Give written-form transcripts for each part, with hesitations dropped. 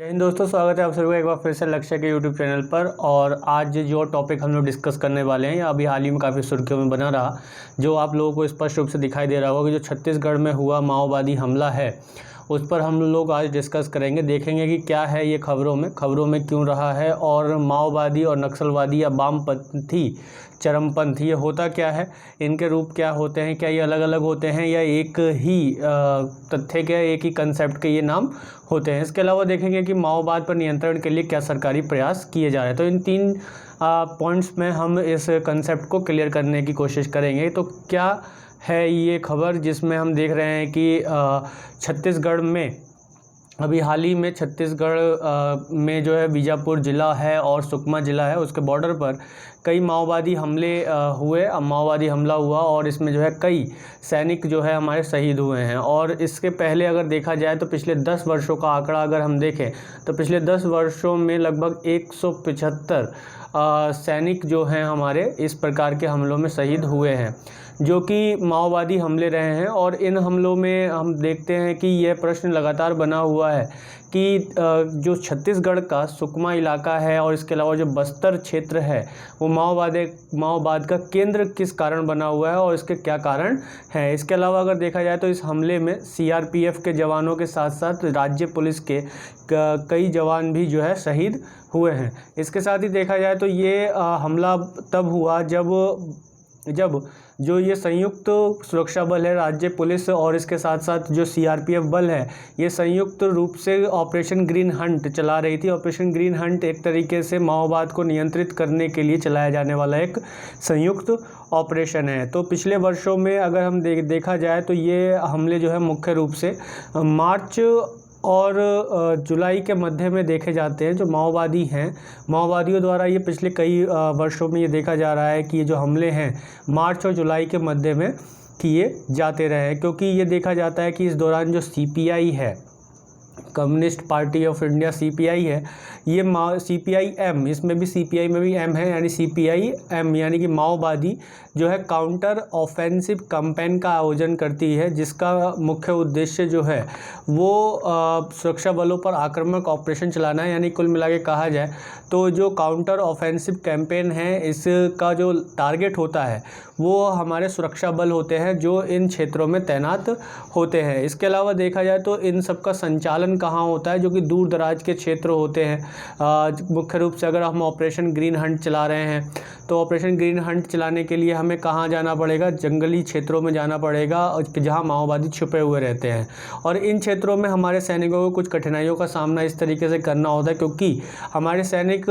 जय हिंद दोस्तों, स्वागत है आप सभी का एक बार फिर से लक्ष्य के यूट्यूब चैनल पर। और आज जो टॉपिक हम लोग डिस्कस करने वाले हैं, या अभी हाल ही में काफ़ी सुर्खियों में बना रहा, जो आप लोगों को स्पष्ट रूप से दिखाई दे रहा होगा कि जो छत्तीसगढ़ में हुआ माओवादी हमला है, उस पर हम लोग आज डिस्कस करेंगे। देखेंगे कि क्या है ये खबरों में क्यों रहा है, और माओवादी और नक्सलवादी या वामपंथी चरमपंथी ये होता क्या है, इनके रूप क्या होते हैं, क्या ये अलग अलग होते हैं या एक ही तथ्य के, एक ही कंसेप्ट के ये नाम होते हैं। इसके अलावा देखेंगे कि माओवाद पर नियंत्रण के लिए क्या सरकारी प्रयास किए जा रहे हैं। तो इन तीन पॉइंट्स में हम इस कंसेप्ट को क्लियर करने की कोशिश करेंगे। तो क्या है ये खबर जिसमें हम देख रहे हैं कि छत्तीसगढ़ में अभी हाल ही में छत्तीसगढ़ में जो है बीजापुर ज़िला है और सुकमा ज़िला है, उसके बॉर्डर पर कई माओवादी हमले हुए। माओवादी हमला हुआ और इसमें जो है कई सैनिक जो है हमारे शहीद हुए हैं। और इसके पहले अगर देखा जाए तो पिछले 10 वर्षों का आंकड़ा अगर हम देखें तो पिछले 10 वर्षों में लगभग 175 सैनिक जो हैं हमारे इस प्रकार के हमलों में शहीद हुए हैं, जो कि माओवादी हमले रहे हैं। और इन हमलों में हम देखते हैं कि यह प्रश्न लगातार बना हुआ है कि जो छत्तीसगढ़ का सुकमा इलाका है और इसके अलावा जो बस्तर क्षेत्र है, वो माओवाद का केंद्र किस कारण बना हुआ है और इसके क्या कारण हैं। इसके अलावा अगर देखा जाए तो इस हमले में सीआरपीएफ के जवानों के साथ साथ राज्य पुलिस के कई जवान भी जो है शहीद हुए हैं। इसके साथ ही देखा जाए तो ये हमला तब हुआ जब जो ये संयुक्त सुरक्षा बल है, राज्य पुलिस और इसके साथ साथ जो सीआरपीएफ बल है, ये संयुक्त रूप से ऑपरेशन ग्रीन हंट चला रही थी। ऑपरेशन ग्रीन हंट एक तरीके से माओवाद को नियंत्रित करने के लिए चलाया जाने वाला एक संयुक्त ऑपरेशन है। तो पिछले वर्षों में अगर हम देखा जाए तो ये हमले जो है मुख्य रूप से मार्च और जुलाई के मध्य में देखे जाते हैं। जो माओवादी हैं, माओवादियों द्वारा ये पिछले कई वर्षों में ये देखा जा रहा है कि ये जो हमले हैं मार्च और जुलाई के मध्य में किए जाते रहे, क्योंकि ये देखा जाता है कि इस दौरान जो सीपीआई है, communist party of India CPI है, ये सीपीआई एम, इसमें भी सीपीआई में भी एम है, यानी सीपीआई एम यानी कि माओवादी जो है काउंटर ऑफेंसिव कैंपेन का आयोजन करती है, जिसका मुख्य उद्देश्य जो है वो सुरक्षा बलों पर आक्रामक ऑपरेशन चलाना है। यानी कुल मिला के कहा जाए तो जो काउंटर ऑफेंसिव कैंपेन है, इसका जो टारगेट होता है वो हमारे सुरक्षा बल होते हैं जो इन क्षेत्रों में तैनात होते हैं। इसके अलावा देखा जाए तो इन सब का संचालन कहाँ होता है, जो कि दूर दराज के क्षेत्र होते हैं। मुख्य रूप से अगर हम ऑपरेशन ग्रीन हंट चला रहे हैं तो ऑपरेशन ग्रीन हंट चलाने के लिए हमें कहाँ जाना पड़ेगा, जंगली क्षेत्रों में जाना पड़ेगा जहाँ माओवादी छुपे हुए रहते हैं। और इन क्षेत्रों में हमारे सैनिकों को कुछ कठिनाइयों का सामना इस तरीके से करना होता है, क्योंकि हमारे सैनिक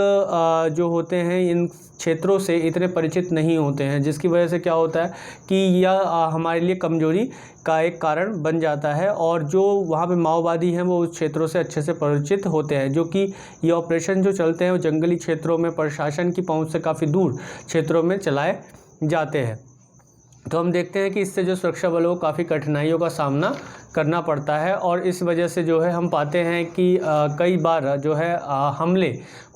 जो होते हैं इन क्षेत्रों से इतने परिचित नहीं होते हैं, जिसकी वजह से क्या होता है कि यह हमारे लिए कमजोरी का एक कारण बन जाता है। और जो वहाँ पे माओवादी हैं वो उस क्षेत्रों से अच्छे से परिचित होते हैं, जो कि ये ऑपरेशन जो चलते हैं वो जंगली क्षेत्रों में प्रशासन की पहुँच से काफ़ी दूर क्षेत्रों में चलाए जाते हैं। तो हम देखते हैं कि इससे जो सुरक्षा बलों को काफ़ी कठिनाइयों का सामना करना पड़ता है। और इस वजह से जो है हम पाते हैं कि कई बार जो है हमले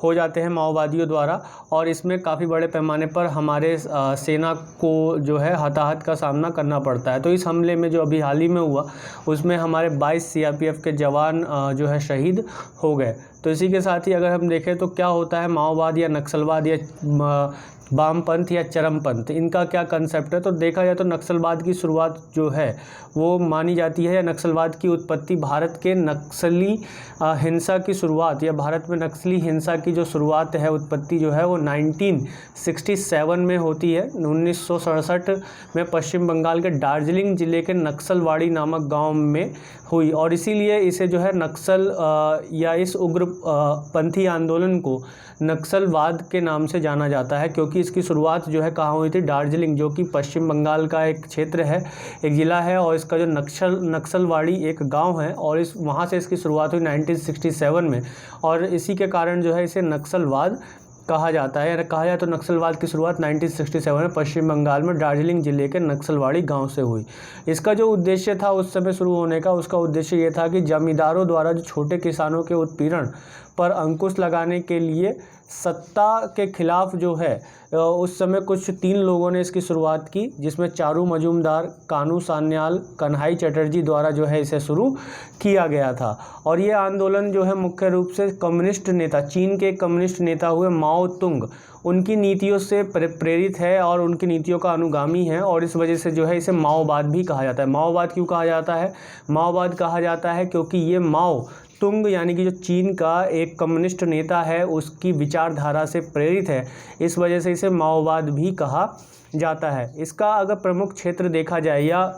हो जाते हैं माओवादियों द्वारा, और इसमें काफ़ी बड़े पैमाने पर हमारे सेना को जो है हताहत का सामना करना पड़ता है। तो इस हमले में जो अभी हाल ही में हुआ उसमें हमारे 22 सीआरपीएफ के जवान जो है शहीद हो गए। तो इसी के साथ ही अगर हम देखें तो क्या होता है माओवाद या नक्सलवाद या वामपंथ या चरमपंथ, इनका क्या कंसेप्ट है। तो देखा जाए तो नक्सलवाद की शुरुआत जो है वो मानी जाती है, या नक्सलवाद की उत्पत्ति भारत के नक्सली हिंसा की शुरुआत, या भारत में नक्सली हिंसा की जो शुरुआत है, उत्पत्ति जो है वो 1967 में होती है। 1967 में पश्चिम बंगाल के दार्जिलिंग जिले के नक्सलवाड़ी नामक गाँव में हुई, और इसीलिए इसे जो है नक्सल या इस उग्रपंथी आंदोलन को नक्सलवाद के नाम से जाना जाता है, क्योंकि इसकी शुरुआत जो है कहाँ हुई थी, दार्जिलिंग, जो कि पश्चिम बंगाल का एक क्षेत्र है, एक ज़िला है, और इसका जो नक्सलवाड़ी एक गांव है, और वहाँ से इसकी शुरुआत हुई 1967 में। और इसी के कारण जो है इसे नक्सलवाद कहा जाता है। कहा जाए तो नक्सलवाद की शुरुआत 1967 में पश्चिम बंगाल में दार्जिलिंग जिले के नक्सलवाड़ी गांव से हुई। इसका जो उद्देश्य था उस समय शुरू होने का, उसका उद्देश्य ये था कि जमींदारों द्वारा जो छोटे किसानों के उत्पीड़न पर अंकुश लगाने के लिए सत्ता के खिलाफ जो है उस समय कुछ 3 लोगों ने इसकी शुरुआत की, जिसमें चारू मजूमदार, कानू सान्याल, कन्हई चटर्जी द्वारा जो है इसे शुरू किया गया था। और ये आंदोलन जो है मुख्य रूप से कम्युनिस्ट नेता, चीन के कम्युनिस्ट नेता हुए माओ तुंग, उनकी नीतियों से प्रेरित है और उनकी नीतियों का अनुगामी है, और इस वजह से जो है इसे माओवाद भी कहा जाता है। माओवाद क्यों कहा जाता है? माओवाद कहा जाता है क्योंकि ये माओ तुंग यानी कि जो चीन का एक कम्युनिस्ट नेता है उसकी विचारधारा से प्रेरित है, इस वजह से इसे माओवाद भी कहा जाता है। इसका अगर प्रमुख क्षेत्र देखा जाए या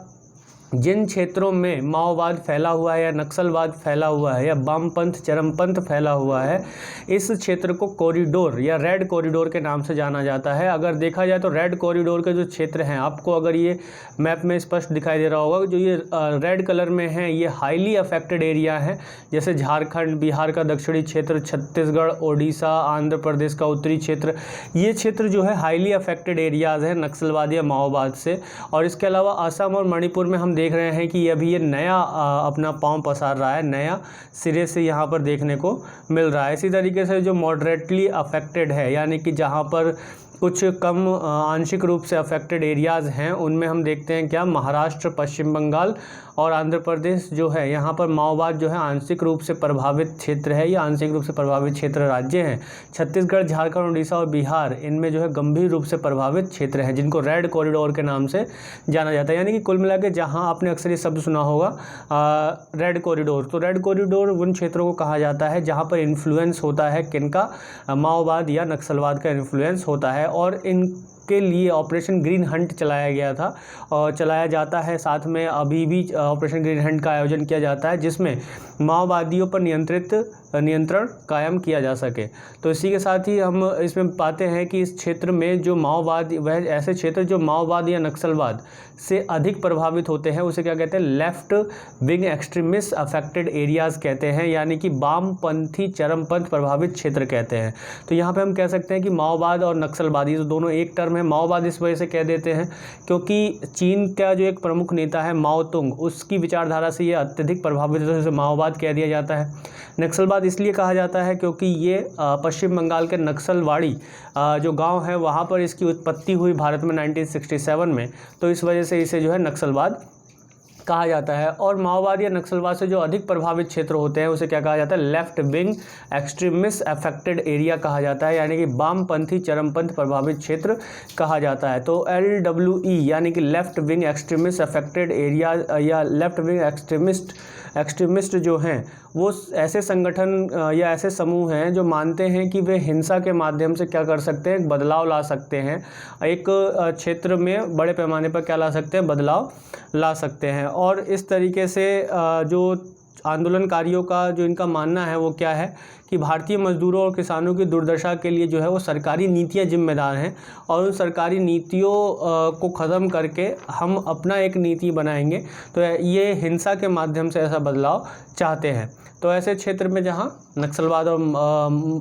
जिन क्षेत्रों में माओवाद फैला हुआ है या नक्सलवाद फैला हुआ है या वामपंथ चरमपंथ फैला हुआ है, इस क्षेत्र को कॉरिडोर या रेड कॉरिडोर के नाम से जाना जाता है। अगर देखा जाए तो रेड कॉरिडोर के जो क्षेत्र हैं, आपको अगर ये मैप में स्पष्ट दिखाई दे रहा होगा, जो ये रेड कलर में हैं ये हाईली अफेक्टेड एरिया हैं, जैसे झारखंड, बिहार का दक्षिणी क्षेत्र, छत्तीसगढ़, ओडिशा, आंध्र प्रदेश का उत्तरी क्षेत्र, ये क्षेत्र जो है हाईली अफेक्टेड एरियाज़ हैं नक्सलवाद या माओवाद से। और इसके अलावा असम और मणिपुर में हम देख रहे हैं कि अभी ये नया अपना पांव पसार रहा है, नया सिरे से यहाँ पर देखने को मिल रहा है। इसी तरीके से जो मॉडरेटली अफेक्टेड है, यानी कि जहाँ पर कुछ कम आंशिक रूप से अफेक्टेड एरियाज़ हैं, उनमें हम देखते हैं क्या, महाराष्ट्र, पश्चिम बंगाल और आंध्र प्रदेश जो है, यहाँ पर माओवाद जो है आंशिक रूप से प्रभावित क्षेत्र है या आंशिक रूप से प्रभावित क्षेत्र राज्य हैं। छत्तीसगढ़, झारखंड, उड़ीसा और बिहार, इनमें जो है गंभीर रूप से प्रभावित क्षेत्र हैं, जिनको रेड कॉरिडोर के नाम से जाना जाता है। यानी कि कुल मिला के जहाँ आपने अक्सर ये शब्द सुना होगा रेड कॉरिडोर, तो रेड कॉरिडोर उन क्षेत्रों को कहा जाता है जहाँ पर इन्फ्लुएंस होता है किनका, माओवाद या नक्सलवाद का इन्फ्लुएंस होता है। और इनके लिए ऑपरेशन ग्रीन हंट चलाया गया था और चलाया जाता है, साथ में अभी भी ऑपरेशन ग्रीन हंट का आयोजन किया जाता है, जिसमें माओवादियों पर नियंत्रण कायम किया जा सके। तो इसी के साथ ही हम इसमें पाते हैं कि इस क्षेत्र में जो माओवाद, वह ऐसे क्षेत्र जो माओवाद या नक्सलवाद से अधिक प्रभावित होते हैं, उसे क्या कहते हैं, left wing extremist affected areas कहते हैं, यानी कि वामपंथी चरमपंथ प्रभावित क्षेत्र कहते हैं। तो यहाँ पे हम कह सकते हैं कि माओवाद और नक्सलवादी तो दोनों एक टर्म है। माओवाद इस वजह से कह देते हैं क्योंकि चीन का जो एक प्रमुख नेता है माओ तुंग, उसकी विचारधारा से ये अत्यधिक प्रभावित है, तो माओवाद कह दिया जाता है। नक्सलवाद इसलिए कहा जाता है क्योंकि ये पश्चिम बंगाल के नक्सलवाड़ी जो गांव है वहाँ पर इसकी उत्पत्ति हुई भारत में 1967 में, तो इस वजह से इसे जो है नक्सलवाद कहा जाता है। और माओवाद या नक्सलवाद से जो अधिक प्रभावित क्षेत्र होते हैं उसे क्या कहा जाता है, left wing extremist affected area कहा जाता है, यानी कि वामपंथी चरमपंथ प्रभावित क्षेत्र कहा जाता है। तो LWE यानी कि left wing extremist affected area या लेफ्ट विंग एक्सट्रीमिस्ट जो हैं वो ऐसे संगठन या ऐसे समूह हैं जो मानते हैं कि वे हिंसा के माध्यम से क्या कर सकते हैं, बदलाव ला सकते हैं, एक क्षेत्र में बड़े पैमाने पर क्या ला सकते हैं, बदलाव ला सकते हैं। और इस तरीके से जो आंदोलनकारियों का जो इनका मानना है वो क्या है कि भारतीय मजदूरों और किसानों की दुर्दशा के लिए जो है वो सरकारी नीतियां जिम्मेदार हैं, और उन सरकारी नीतियों को ख़त्म करके हम अपना एक नीति बनाएंगे। तो ये हिंसा के माध्यम से ऐसा बदलाव चाहते हैं। तो ऐसे क्षेत्र में जहाँ नक्सलवाद और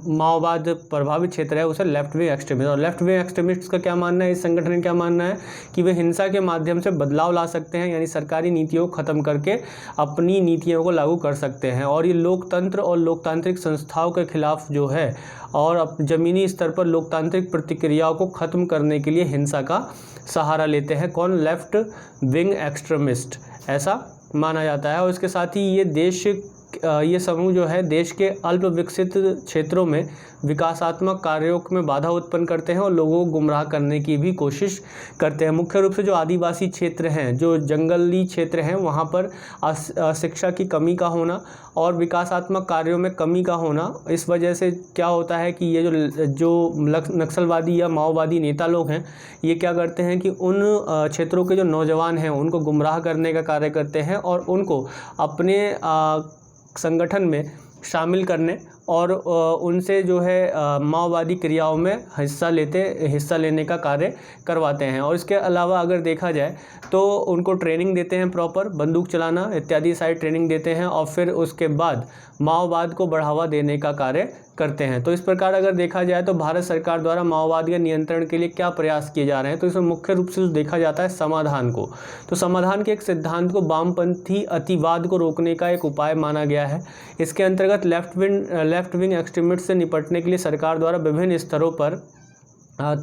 माओवाद प्रभावित क्षेत्र है उसे लेफ्ट विंग एक्सट्रीमिस्ट, और लेफ्ट विंग एक्सट्रीमिस्ट का क्या मानना है, इस संगठन का क्या मानना है कि वे हिंसा के माध्यम से बदलाव ला सकते हैं, यानी सरकारी नीतियों को ख़त्म करके अपनी नीतियों को लागू कर सकते हैं। और ये लोकतंत्र और लोकतांत्रिक संस्थाओं के खिलाफ जो है और ज़मीनी स्तर पर लोकतांत्रिक प्रतिक्रियाओं को ख़त्म करने के लिए हिंसा का सहारा लेते हैं। कौन, लेफ्ट विंग एक्सट्रीमिस्ट, ऐसा माना जाता है। और इसके साथ ही ये समूह जो है देश के अल्प विकसित क्षेत्रों में विकासात्मक कार्यों में बाधा उत्पन्न करते हैं और लोगों को गुमराह करने की भी कोशिश करते हैं। मुख्य रूप से जो आदिवासी क्षेत्र हैं, जो जंगली क्षेत्र हैं, वहाँ पर शिक्षा की कमी का होना और विकासात्मक कार्यों में कमी का होना, इस वजह से क्या होता है कि ये जो नक्सलवादी या माओवादी नेता लोग हैं ये क्या करते हैं कि उन क्षेत्रों के जो नौजवान हैं उनको गुमराह करने का कार्य करते हैं और उनको अपने संगठन में शामिल करने और उनसे जो है माओवादी क्रियाओं में हिस्सा लेने का कार्य करवाते हैं। और इसके अलावा अगर देखा जाए तो उनको ट्रेनिंग देते हैं, प्रॉपर बंदूक चलाना इत्यादि सारी ट्रेनिंग देते हैं, और फिर उसके बाद माओवाद को बढ़ावा देने का कार्य करते हैं। तो इस प्रकार अगर देखा जाए तो भारत सरकार द्वारा माओवाद के नियंत्रण के लिए क्या प्रयास किए जा रहे हैं, तो इसमें मुख्य रूप से देखा जाता है समाधान को। तो समाधान के एक सिद्धांत को वामपंथी अतिवाद को रोकने का एक उपाय माना गया है। इसके अंतर्गत लेफ्ट विंग एक्सट्रीमिस्ट से निपटने के लिए सरकार द्वारा विभिन्न स्तरों पर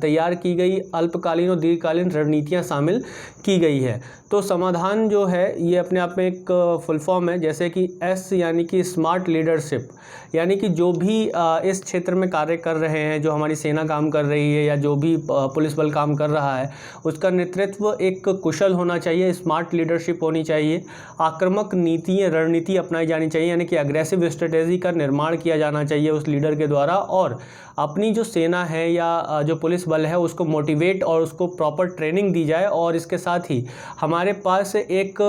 तैयार की गई अल्पकालीन और दीर्घकालीन रणनीतियाँ शामिल की गई है। तो समाधान जो है ये अपने आप में एक फुल फॉर्म है, जैसे कि एस यानी कि स्मार्ट लीडरशिप, यानी कि जो भी इस क्षेत्र में कार्य कर रहे हैं, जो हमारी सेना काम कर रही है या जो भी पुलिस बल काम कर रहा है, उसका नेतृत्व एक कुशल होना चाहिए, स्मार्ट लीडरशिप होनी चाहिए, आक्रामक रणनीति अपनाई जानी चाहिए, यानी कि अग्रेसिव स्ट्रेटेजी का निर्माण किया जाना चाहिए उस लीडर के द्वारा, और अपनी जो सेना है या जो पुलिस बल है उसको मोटिवेट और उसको प्रॉपर ट्रेनिंग दी जाए। और इसके साथ ही हमारे पास एक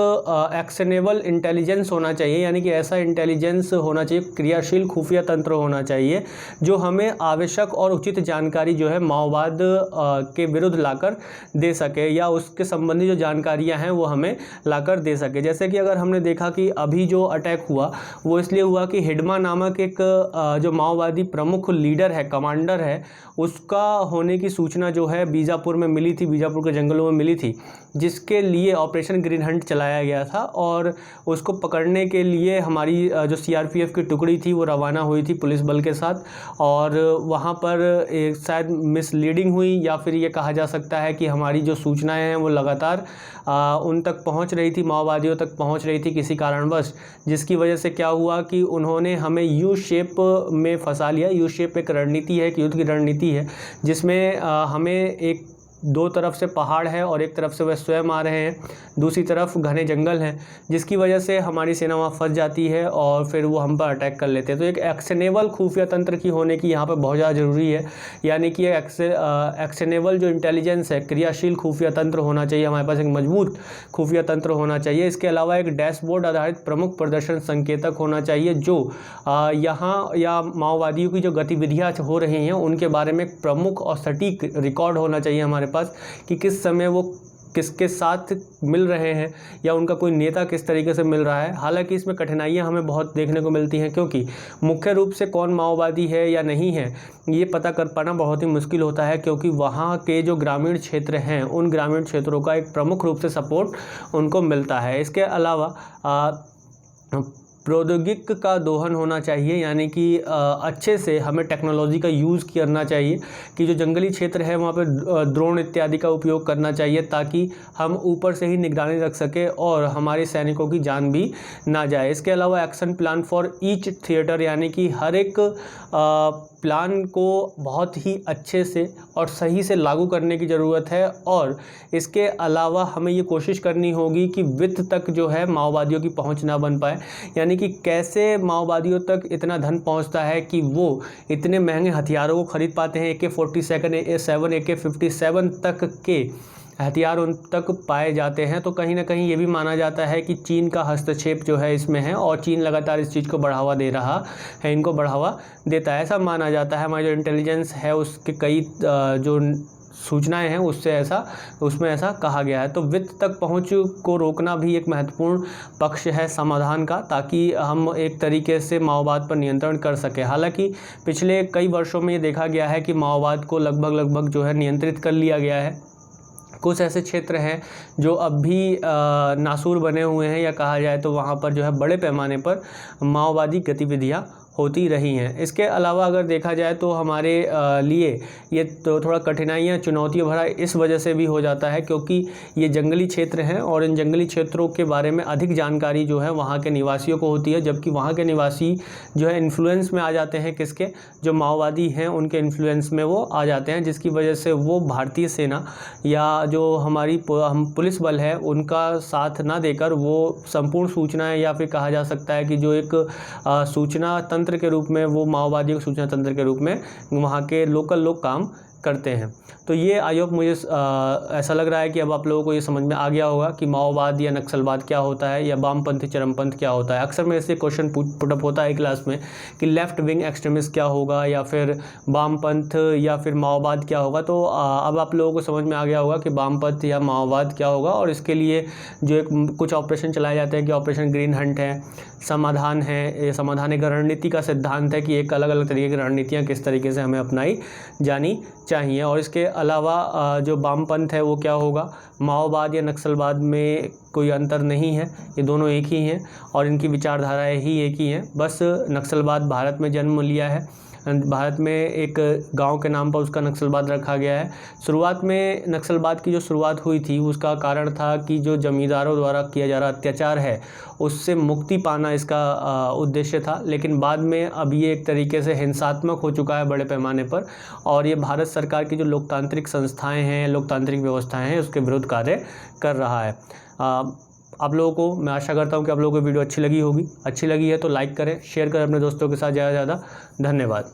एक्शनेबल इंटेलिजेंस होना चाहिए, यानी कि ऐसा इंटेलिजेंस होना चाहिए, क्रियाशील खुफिया तंत्र होना चाहिए जो हमें आवश्यक और उचित जानकारी जो है माओवाद के विरुद्ध लाकर दे सके, या उसके संबंधी जो जानकारियां हैं वो हमें लाकर दे सके। जैसे कि अगर हमने देखा कि अभी जो अटैक हुआ वो इसलिए हुआ कि हिडमा नामक एक जो माओवादी प्रमुख लीडर है, कमांडर है, उसका होने की सूचना जो है बीजापुर में मिली थी, बीजापुर के जंगलों में मिली थी, जिसके लिए ऑपरेशन ग्रीन हंट चलाया गया था। और उसको पकड़ने के लिए हमारी जो सीआरपीएफ की टुकड़ी थी वो रवाना हुई थी पुलिस बल के साथ, और वहाँ पर एक शायद मिसलीडिंग हुई, या फिर ये कहा जा सकता है कि हमारी जो सूचनाएं हैं वो लगातार उन तक पहुँच रही थी, माओवादियों तक पहुँच रही थी किसी कारणवश, जिसकी वजह से क्या हुआ कि उन्होंने हमें यू शेप में फंसा लिया। यू शेप एक रणनीति है, एक युद्ध की रणनीति है, जिसमें हमें एक दो तरफ से पहाड़ है और एक तरफ से वह स्वयं आ रहे हैं, दूसरी तरफ घने जंगल हैं, जिसकी वजह से हमारी सेना वहाँ फंस जाती है और फिर वो हम पर अटैक कर लेते हैं। तो एक एक्शनेबल खुफिया तंत्र की होने की यहाँ पर बहुत ज़्यादा ज़रूरी है, यानी कि एक्शनेबल जो इंटेलिजेंस है, क्रियाशील खुफिया तंत्र होना चाहिए, हमारे पास एक मजबूत खुफिया तंत्र होना चाहिए। इसके अलावा एक डैशबोर्ड आधारित प्रमुख प्रदर्शन संकेतक होना चाहिए, जो यहाँ या माओवादियों की जो गतिविधियाँ हो रही हैं उनके बारे में प्रमुख और सटीक रिकॉर्ड होना चाहिए हमारे पास, कि किस समय वो किसके साथ मिल रहे हैं या उनका कोई नेता किस तरीके से मिल रहा है। हालांकि इसमें कठिनाइयां हमें बहुत देखने को मिलती हैं, क्योंकि मुख्य रूप से कौन माओवादी है या नहीं है ये पता कर पाना बहुत ही मुश्किल होता है, क्योंकि वहाँ के जो ग्रामीण क्षेत्र हैं उन ग्रामीण क्षेत्रों का एक प्रमुख रूप से सपोर्ट उनको मिलता है। इसके अलावा प्रौद्योगिक का दोहन होना चाहिए, यानी कि अच्छे से हमें टेक्नोलॉजी का यूज़ करना चाहिए, कि जो जंगली क्षेत्र है वहाँ पर ड्रोन इत्यादि का उपयोग करना चाहिए, ताकि हम ऊपर से ही निगरानी रख सके और हमारे सैनिकों की जान भी ना जाए। इसके अलावा action plan for each theatre, यानी कि हर एक प्लान को बहुत ही अच्छे से और सही से लागू करने की ज़रूरत है। और इसके अलावा हमें ये कोशिश करनी होगी कि वित्त तक जो है माओवादियों की पहुंच ना बन पाए, यानी कि कैसे माओवादियों तक इतना धन पहुंचता है कि वो इतने महंगे हथियारों को खरीद पाते हैं। AK-47, AK-57 तक के हथियार उन तक पाए जाते हैं। तो कहीं ना कहीं ये भी माना जाता है कि चीन का हस्तक्षेप जो है इसमें है, और चीन लगातार इस चीज़ को बढ़ावा दे रहा है, इनको बढ़ावा देता है, ऐसा माना जाता है। हमारी जो इंटेलिजेंस है उसके कई जो सूचनाएं हैं उसमें ऐसा कहा गया है। तो वित्त तक पहुंच को रोकना भी एक महत्वपूर्ण पक्ष है समाधान का, ताकि हम एक तरीके से माओवाद पर नियंत्रण कर सकें। हालांकि पिछले कई वर्षों में ये देखा गया है कि माओवाद को लगभग जो है नियंत्रित कर लिया गया है। कुछ ऐसे क्षेत्र हैं जो अब भी नासूर बने हुए हैं, या कहा जाए तो वहाँ पर जो है बड़े पैमाने पर माओवादी गतिविधियाँ होती रही हैं। इसके अलावा अगर देखा जाए तो हमारे लिए ये तो थोड़ा कठिनाइयाँ चुनौतियाँ भरा इस वजह से भी हो जाता है, क्योंकि ये जंगली क्षेत्र हैं और इन जंगली क्षेत्रों के बारे में अधिक जानकारी जो है वहाँ के निवासियों को होती है, जबकि वहाँ के निवासी जो है इन्फ्लुएंस में आ जाते हैं, किसके, जो माओवादी हैं उनके इन्फ्लुएंस में वो आ जाते हैं, जिसकी वजह से वो भारतीय सेना या जो हमारी पुलिस बल है उनका साथ ना देकर वो संपूर्ण सूचनाएँ, या फिर कहा जा सकता है कि जो एक सूचना तंत्र के रूप में, वो माओवादियों के सूचना तंत्र के रूप में वहाँ के लोकल लोग काम करते हैं। तो ये आई होप मुझे ऐसा लग रहा है कि अब आप लोगों को ये समझ में आ गया होगा कि माओवाद या नक्सलवाद क्या होता है या वामपंथी चरमपंथ क्या होता है। अक्सर मेरे से क्वेश्चन पुटअप होता है क्लास में कि लेफ़्ट विंग एक्सट्रीमिस्ट क्या होगा या फिर वामपंथ या फिर माओवाद क्या होगा। तो अब आप लोगों को समझ में आ गया होगा कि वामपंथ या माओवाद क्या होगा, और इसके लिए जो एक कुछ ऑपरेशन चलाए जाते हैं कि ऑपरेशन ग्रीन हंट है, समाधान है। ये समाधान एक रणनीति का सिद्धांत है कि एक अलग अलग तरीके की रणनीतियाँ किस तरीके से हमें अपनाई जानी चाहिए। और इसके अलावा जो वामपंथ है वो क्या होगा, माओवाद या नक्सलवाद में कोई अंतर नहीं है, ये दोनों एक ही हैं और इनकी विचारधाराएं ही एक ही हैं। बस नक्सलवाद भारत में जन्म लिया है, भारत में एक गांव के नाम पर उसका नक्सलवाद रखा गया है। शुरुआत में नक्सलवाद की जो शुरुआत हुई थी उसका कारण था कि जो जमींदारों द्वारा किया जा रहा अत्याचार है उससे मुक्ति पाना इसका उद्देश्य था। लेकिन बाद में अब ये एक तरीके से हिंसात्मक हो चुका है बड़े पैमाने पर, और ये भारत सरकार की जो लोकतांत्रिक संस्थाएं हैं, लोकतांत्रिक व्यवस्थाएं हैं, उसके विरुद्ध कार्य कर रहा है। आप लोगों को मैं आशा करता हूं कि आप लोगों को वीडियो अच्छी लगी होगी। अच्छी लगी है तो लाइक करें, शेयर करें अपने दोस्तों के साथ ज़्यादा से ज़्यादा। धन्यवाद।